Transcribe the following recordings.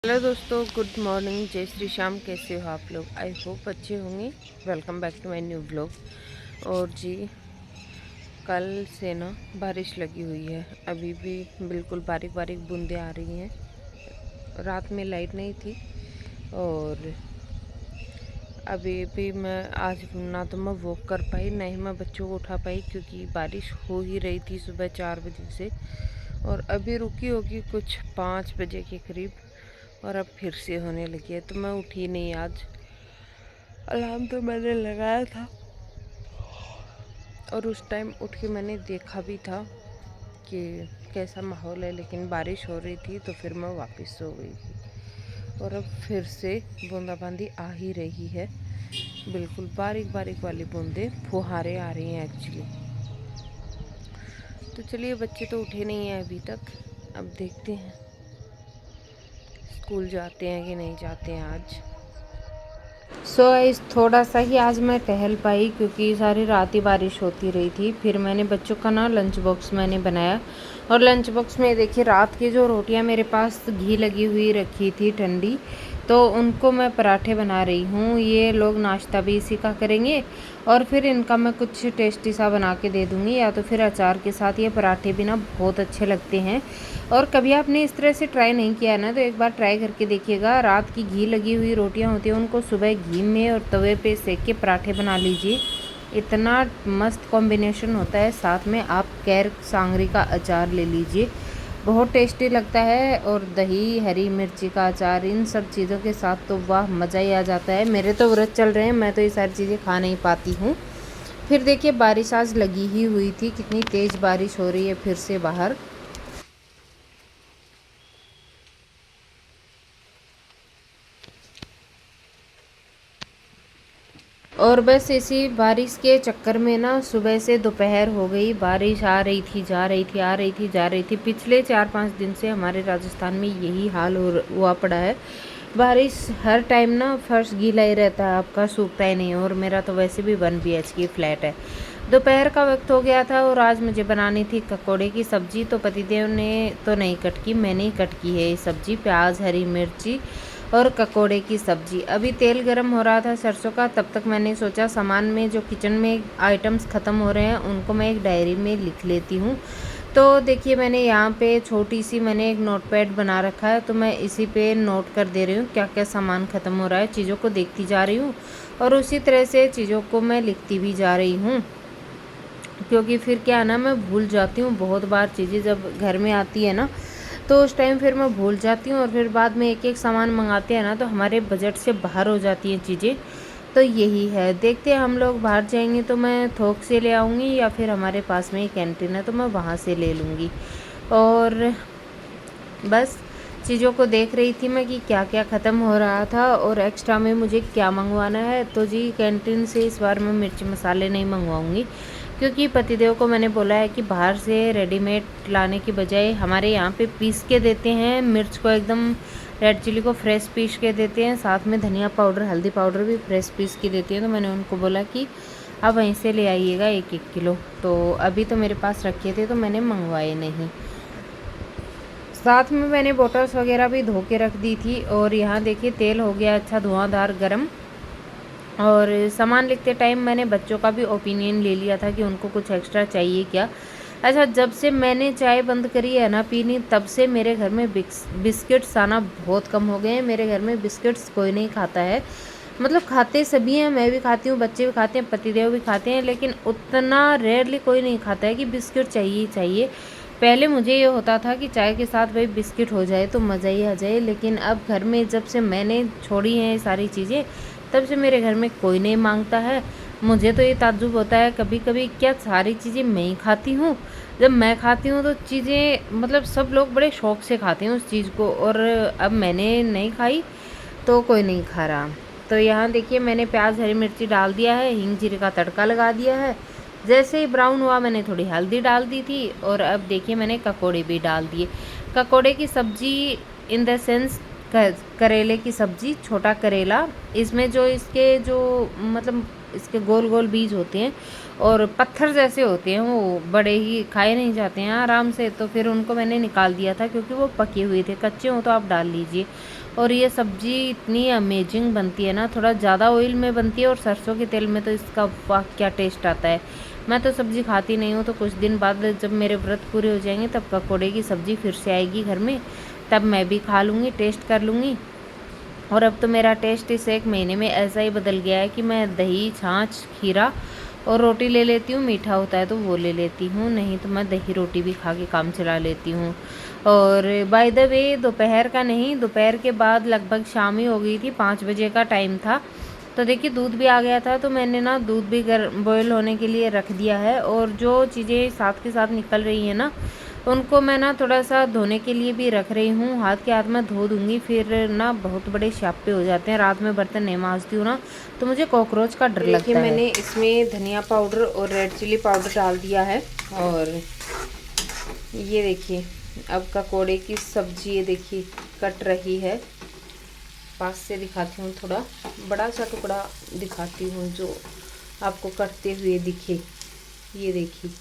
Hello दोस्तों, good morning, जय श्री श्याम। कैसे हो आप लोग? आई होप अच्छे होंगे। Welcome back to my new blog. और जी, कल से ना बारिश लगी हुई है। अभी भी बिल्कुल बारीक बारीक बूंदें आ रही हैं। रात में लाइट नहीं थी और अभी भी मैं आज ना तो मैं वॉक कर पाई, ना ही मैं बच्चों को उठा पाई, क्योंकि बारिश हो ही रही थी सुबह 4 बजे से। और अभी रुकी होगी कुछ 5 बजे के करीब, और अब फिर से होने लगी है। तो मैं उठी नहीं आज। अलार्म तो मैंने लगाया था और उस टाइम उठ के मैंने देखा भी था कि कैसा माहौल है, लेकिन बारिश हो रही थी तो फिर मैं वापस सो गई थी। और अब फिर से बूंदाबांदी आ ही रही है। बिल्कुल बारीक बारीक वाली बूंदें, फुहारे आ रही हैं एक्चुअली। तो चलिए, बच्चे तो उठे नहीं हैं अभी तक। अब देखते हैं स्कूल जाते हैं कि नहीं जाते हैं आज। इस थोड़ा सा ही आज मैं टहल पाई, क्योंकि सारी रात ही बारिश होती रही थी। फिर मैंने बच्चों का ना लंच बॉक्स मैंने बनाया, और लंच बॉक्स में देखिए रात की जो रोटियां मेरे पास घी लगी हुई रखी थी ठंडी, तो उनको मैं पराठे बना रही हूँ। ये लोग नाश्ता भी इसी का करेंगे और फिर इनका मैं कुछ टेस्टी सा बना के दे दूँगी, या तो फिर अचार के साथ। ये पराठे भी ना बहुत अच्छे लगते हैं, और कभी आपने इस तरह से ट्राई नहीं किया ना तो एक बार ट्राई करके देखिएगा। रात की घी लगी हुई रोटियां होती हैं, उनको सुबह घी में और तवे पे सेक के पराठे बना लीजिए। इतना मस्त कॉम्बिनेशन होता है। साथ में आप कैर सांगरी का अचार ले लीजिए, बहुत टेस्टी लगता है। और दही, हरी मिर्ची का अचार, इन सब चीज़ों के साथ तो वाह, मज़ा ही आ जाता है। मेरे तो व्रत चल रहे हैं, मैं तो ये सारी चीज़ें खा नहीं पाती हूँ। फिर देखिए बारिश आज लगी ही हुई थी, कितनी तेज़ बारिश हो रही है फिर से बाहर। और बस इसी बारिश के चक्कर में ना सुबह से दोपहर हो गई। बारिश आ रही थी, जा रही थी, आ रही थी, जा रही थी। पिछले 4-5 दिन से हमारे राजस्थान में यही हाल हुआ पड़ा है। बारिश हर टाइम ना फर्श गीला ही रहता है, आपका सूखता ही नहीं। और मेरा तो वैसे भी 1 BHK फ्लैट है। दोपहर का वक्त हो गया था और आज मुझे बनानी थी ककोड़े की सब्जी। तो पतिदेव ने तो नहीं कट की, मैंने ही कट की है ये सब्जी। प्याज, हरी मिर्ची और ककोड़े की सब्जी। अभी तेल गरम हो रहा था सरसों का, तब तक मैंने सोचा सामान में जो किचन में आइटम्स ख़त्म हो रहे हैं उनको मैं एक डायरी में लिख लेती हूँ। तो देखिए मैंने यहाँ पे छोटी सी मैंने एक नोटपैड बना रखा है, तो मैं इसी पे नोट कर दे रही हूँ क्या क्या सामान ख़त्म हो रहा है। चीज़ों को देखती जा रही हूँ और उसी तरह से चीज़ों को मैं लिखती भी जा रही हूँ, क्योंकि फिर क्या है ना, मैं भूल जाती हूँ बहुत बार। चीज़ें जब घर में आती है ना तो उस टाइम फिर मैं भूल जाती हूँ, और फिर बाद में एक एक सामान मंगाते हैं ना तो हमारे बजट से बाहर हो जाती हैं चीज़ें। तो यही है, देखते हैं। हम लोग बाहर जाएंगे तो मैं थोक से ले आऊँगी, या फिर हमारे पास में ही कैंटीन है तो मैं वहाँ से ले लूँगी। और बस चीज़ों को देख रही थी मैं कि क्या क्या ख़त्म हो रहा था और एक्स्ट्रा में मुझे क्या मंगवाना है। तो जी, कैंटीन से इस बार मैं मिर्च मसाले नहीं मंगवाऊँगी, क्योंकि पतिदेव को मैंने बोला है कि बाहर से रेडीमेड लाने की बजाय हमारे यहाँ पे पीस के देते हैं। मिर्च को एकदम, रेड चिली को फ्रेश पीस के देते हैं, साथ में धनिया पाउडर, हल्दी पाउडर भी फ्रेश पीस के देते हैं। तो मैंने उनको बोला कि आप वहीं से ले आइएगा 1-1 किलो। तो अभी तो मेरे पास रखे थे तो मैंने मंगवाए नहीं। साथ में मैंने बोटल्स वगैरह भी धो के रख दी थी। और यहाँ देखिए तेल हो गया अच्छा धुआंधार गरम। और सामान लिखते टाइम मैंने बच्चों का भी ओपिनियन ले लिया था कि उनको कुछ एक्स्ट्रा चाहिए क्या। अच्छा, जब से मैंने चाय बंद करी है ना पीनी, तब से मेरे घर में बिस्किट्स आना बहुत कम हो गए हैं। मेरे घर में बिस्किट्स कोई नहीं खाता है, मतलब खाते सभी हैं, मैं भी खाती हूँ, बच्चे भी खाते हैं, पतिदेव भी खाते हैं, लेकिन उतना रेयरली कोई नहीं खाता है कि बिस्किट चाहिए ही चाहिए। पहले मुझे ये होता था कि चाय के साथ भाई बिस्किट हो जाए तो मज़ा ही आ जाए, लेकिन अब घर में जब से मैंने छोड़ी हैं ये सारी चीज़ें, तब से मेरे घर में कोई नहीं मांगता है। मुझे तो ये ताज्जुब होता है कभी कभी, क्या सारी चीज़ें मैं ही खाती हूँ। जब मैं खाती हूँ तो चीज़ें, मतलब सब लोग बड़े शौक से खाते हैं उस चीज़ को, और अब मैंने नहीं खाई तो कोई नहीं खा रहा। तो यहाँ देखिए मैंने प्याज, हरी मिर्ची डाल दिया है, हींग जीरे का तड़का लगा दिया है। जैसे ही ब्राउन हुआ मैंने थोड़ी हल्दी डाल दी थी, और अब देखिए मैंने ककोड़े भी डाल दिए। ककोड़े की सब्जी इन द सेंस करेले की सब्जी, छोटा करेला। इसमें जो इसके जो मतलब इसके गोल गोल बीज होते हैं और पत्थर जैसे होते हैं, वो बड़े ही खाए नहीं जाते हैं आराम से। तो फिर उनको मैंने निकाल दिया था क्योंकि वो पके हुए थे, कच्चे हों तो आप डाल लीजिए। और ये सब्ज़ी इतनी अमेजिंग बनती है ना, थोड़ा ज़्यादा ऑयल में बनती है और सरसों के तेल में तो इसका वाह क्या टेस्ट आता है। मैं तो सब्ज़ी खाती नहीं हूँ, तो कुछ दिन बाद जब मेरे व्रत पूरे हो जाएंगे तब पकौड़े की सब्ज़ी फिर से आएगी घर में, तब मैं भी खा लूँगी, टेस्ट कर लूँगी। और अब तो मेरा टेस्ट इस 1 महीने में ऐसा ही बदल गया है कि मैं दही, छाछ, खीरा और रोटी ले लेती हूँ। मीठा होता है तो वो ले लेती हूँ, नहीं तो मैं दही रोटी भी खा के काम चला लेती हूँ। और बाय द वे दोपहर का नहीं, दोपहर के बाद लगभग शाम ही हो गई थी, 5 बजे का टाइम था। तो देखिए दूध भी आ गया था, तो मैंने ना दूध भी बॉयल होने के लिए रख दिया है। और जो चीज़ें साथ के साथ निकल रही हैं ना, उनको मैं ना थोड़ा सा धोने के लिए भी रख रही हूँ। हाथ के हाथ में धो दूँगी, फिर ना बहुत बड़े स्यापे हो जाते हैं। रात में बर्तन नहीं मांजती हूँ ना, तो मुझे कॉकरोच का डर लगता है। मैंने इसमें धनिया पाउडर और रेड चिली पाउडर डाल दिया है। और ये देखिए अब पकौड़े की सब्जी ये देखिए कट रही है। पास से दिखाती हूँ, थोड़ा बड़ा सा टुकड़ा दिखाती हूँ जो आपको कटते हुए दिखे। ये देखिए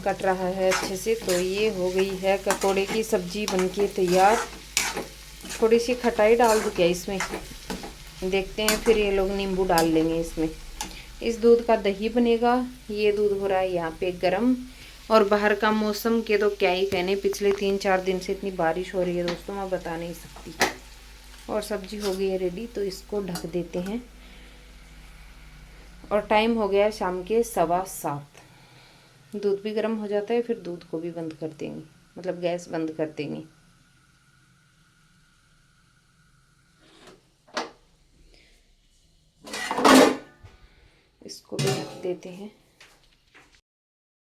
कट रहा है अच्छे से। तो ये हो गई है पकौड़े की सब्जी बनके तैयार। थोड़ी सी खटाई डाल दूँ क्या इसमें, देखते हैं। फिर ये लोग नींबू डाल लेंगे इसमें। इस दूध का दही बनेगा। ये दूध हो रहा है यहाँ पे गरम। और बाहर का मौसम के तो क्या ही कहने, पिछले 3-4 दिन से इतनी बारिश हो रही है दोस्तों, मैं बता नहीं सकती। और सब्जी हो गई है रेडी, तो इसको ढक देते हैं। और टाइम हो गया है शाम के 7:15। दूध भी गर्म हो जाता है, फिर दूध को भी बंद कर देंगे, मतलब गैस बंद कर देंगे। इसको भी ढक देते हैं।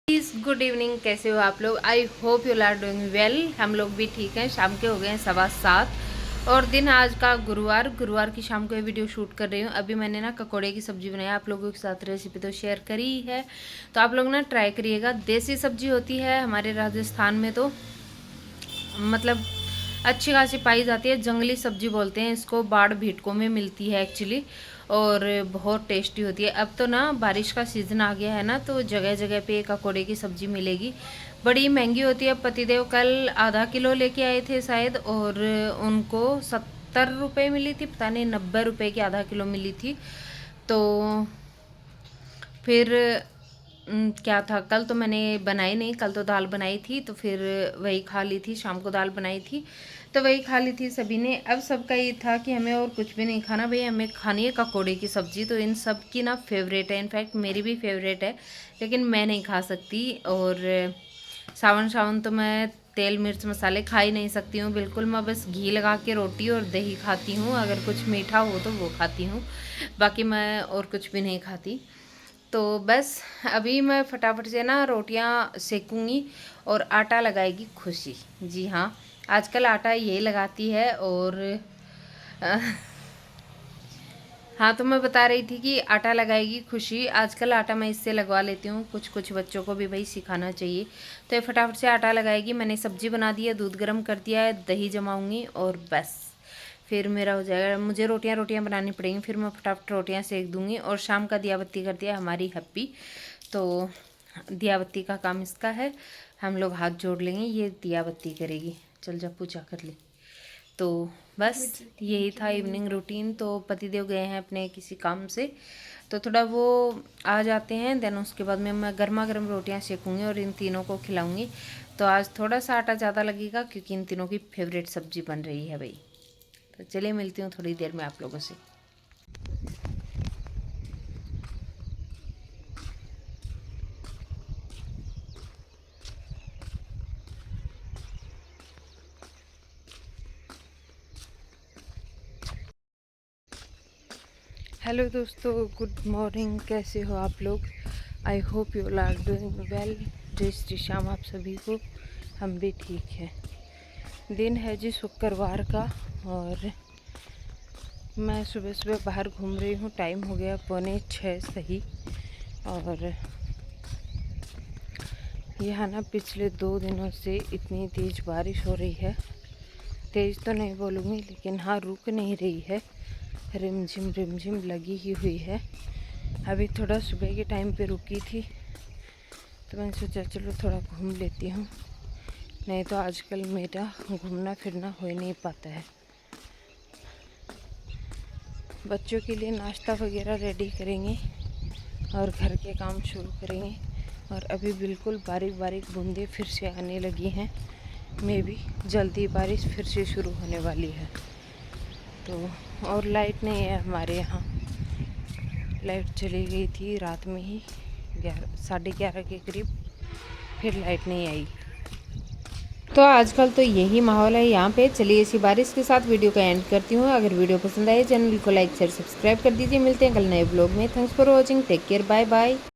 प्लीज़ गुड इवनिंग, कैसे हो आप लोग? I hope you are doing well. हम लोग भी ठीक हैं। शाम के हो गए हैं 7:15 और दिन आज का गुरुवार की शाम को ये वीडियो शूट कर रही हूँ। अभी मैंने ना पकौड़े की सब्ज़ी बनाई, आप लोगों के साथ रेसिपी तो शेयर करी है, तो आप लोग ना ट्राई करिएगा। देसी सब्जी होती है हमारे राजस्थान में, तो मतलब अच्छी खासी पाई जाती है। जंगली सब्जी बोलते हैं इसको, बाड़ भीटकों में मिलती है एक्चुअली, और बहुत टेस्टी होती है। अब तो ना बारिश का सीज़न आ गया है ना, तो जगह जगह पे पकौड़े की सब्ज़ी मिलेगी। बड़ी महंगी होती है। पतिदेव कल आधा किलो लेके आए थे शायद, और उनको 70 रुपये मिली थी, पता नहीं 90 रुपये की आधा किलो मिली थी। तो फिर क्या था, कल तो मैंने बनाई नहीं, कल तो दाल बनाई थी, तो फिर वही खा ली थी। शाम को दाल बनाई थी तो वही खा ली थी सभी ने। अब सबका ये था कि हमें और कुछ भी नहीं खाना भाई, हमें खानी है पकौड़े की सब्ज़ी। तो इन सब की ना फेवरेट है, इनफैक्ट मेरी भी फेवरेट है, लेकिन मैं नहीं खा सकती। और सावन तो मैं तेल मिर्च मसाले खा ही नहीं सकती हूँ बिल्कुल। मैं बस घी लगा के रोटी और दही खाती हूँ, अगर कुछ मीठा हो तो वो खाती हूँ, बाकी मैं और कुछ भी नहीं खाती। तो बस अभी मैं फटाफट से ना रोटियां सेकूंगी और आटा लगाएगी खुशी। जी हाँ, आजकल आटा यही लगाती है। और अ, हाँ, तो मैं बता रही थी कि आटा लगाएगी खुशी। आजकल आटा मैं इससे लगवा लेती हूँ, कुछ कुछ बच्चों को भी भाई सिखाना चाहिए। तो ये फटाफट से आटा लगाएगी। मैंने सब्जी बना दी है, दूध गर्म कर दिया है, दही जमाऊँगी और बस फिर मेरा हो जाएगा। मुझे रोटियां बनानी पड़ेंगी, फिर मैं फटाफट रोटियां सेक दूंगी। और शाम का दिया बत्ती कर दिया हमारी हैप्पी, तो दिया बत्ती का काम इसका है। हम लोग हाथ जोड़ लेंगे, ये दिया बत्ती करेगी। चल जा पूजा कर ले। तो बस यही था इवनिंग रूटीन। तो पतिदेव गए हैं अपने किसी काम से, तो थोड़ा वो आ जाते हैं, देन उसके बाद में मैं गर्मा गर्म रोटियां सेकूंगी और इन तीनों को खिलाऊंगी। तो आज थोड़ा सा आटा ज़्यादा लगेगा क्योंकि इन तीनों की फेवरेट सब्जी बन रही है भाई। तो चलिए मिलती हूँ थोड़ी देर में आप लोगों से। हेलो दोस्तों, गुड मॉर्निंग, कैसे हो आप लोग? I hope you are doing well. जय श्री श्याम आप सभी को। हम भी ठीक है। दिन है जी शुक्रवार का, और मैं सुबह सुबह बाहर घूम रही हूँ। टाइम हो गया 5:45 सही। और यहाँ ना पिछले 2 दिनों से इतनी तेज़ बारिश हो रही है। तेज़ तो नहीं बोलूँगी, लेकिन हाँ रुक नहीं रही है। रिमझिम लगी ही हुई है। अभी थोड़ा सुबह के टाइम पे रुकी थी तो मैंने सोचा चलो थोड़ा घूम लेती हूँ, नहीं तो आजकल मेरा घूमना फिरना हो ही नहीं पाता है। बच्चों के लिए नाश्ता वगैरह रेडी करेंगे और घर के काम शुरू करेंगे। और अभी बिल्कुल बारीक बारीक बूंदें फिर से आने लगी हैं। मे भी जल्दी बारिश फिर से शुरू होने वाली है। तो और लाइट नहीं है हमारे यहाँ, लाइट चली गई थी रात में ही 11:30 के करीब, फिर लाइट नहीं आई। तो आजकल तो यही माहौल है यहाँ पे। चलिए इसी बारिश के साथ वीडियो का एंड करती हूँ। अगर वीडियो पसंद आए चैनल को लाइक शेयर सब्सक्राइब कर दीजिए। मिलते हैं कल नए ब्लॉग में। Thanks for watching, take care, bye bye.